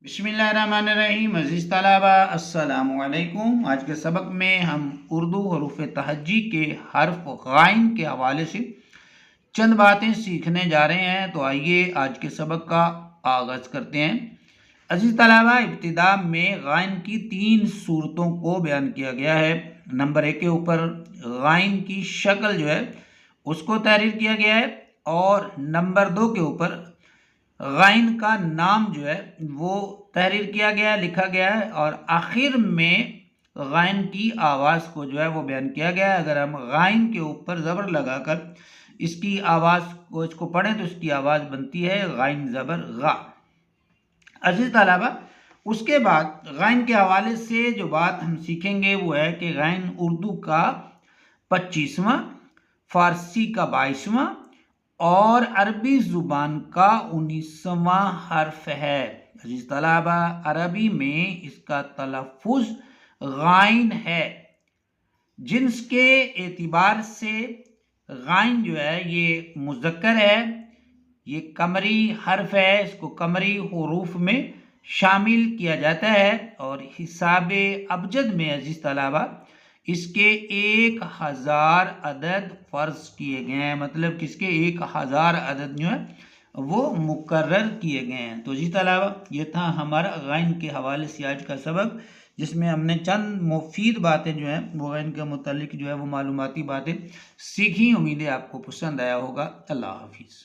बिस्मिल्लाहिर्रहमानिर्रहीम। अज़ीज़ तलबा अस्सलामु अलैकुम। आज के सबक में हम उर्दू हरूफ तहज्जी के हर्फ गाइन के हवाले से चंद बातें सीखने जा रहे हैं। तो आइए आज के सबक का आगाज़ करते हैं। अज़ीज़ तलबा, इब्तिदा में गाइन की 3 सूरतों को बयान किया गया है। नंबर 1 के ऊपर गाइन की शक्ल जो है उसको तहरीर किया गया है, और नंबर 2 के ऊपर गाइन का नाम जो है वो तहरीर किया गया है, लिखा गया है, और आखिर में गाइन की आवाज़ को जो है वो बयान किया गया है। अगर हम गाइन के ऊपर ज़बर लगाकर इसकी आवाज़ को इसको पढ़ें तो इसकी आवाज़ बनती है गाइन ज़बर गा। अज़ीज़ तलबा, उसके बाद गाइन के हवाले से जो बात हम सीखेंगे वो है कि गाइन उर्दू का 25वां, फ़ारसी का 22वां और अरबी ज़ुबान का 19वां हर्फ है। अज़ीज़ तलबा, अरबी में इसका तलफ़ुज़ गाइन है। जिन्स के एतबार से गाइन जो है ये मुज़क्कर है, ये कमरी हर्फ है, इसको कमरी हुरूफ में शामिल किया जाता है। और हिसाब अबजद में अज़ीज़ तलबा इसके 1000 अदद फ़र्ज किए गए हैं, मतलब कि इसके 1000 अदद जो है वो मुकर्रर किए गए हैं। तो जी तलबा, ये था हमारा गाइन के हवाले से आज का सबक, जिसमें हमने चंद मुफीद बातें जो हैं वो गाइन के मुतालिक जो है वो मालूमाती बातें सीखी। उम्मीद है आपको पसंद आया होगा। अल्लाह हाफिज़।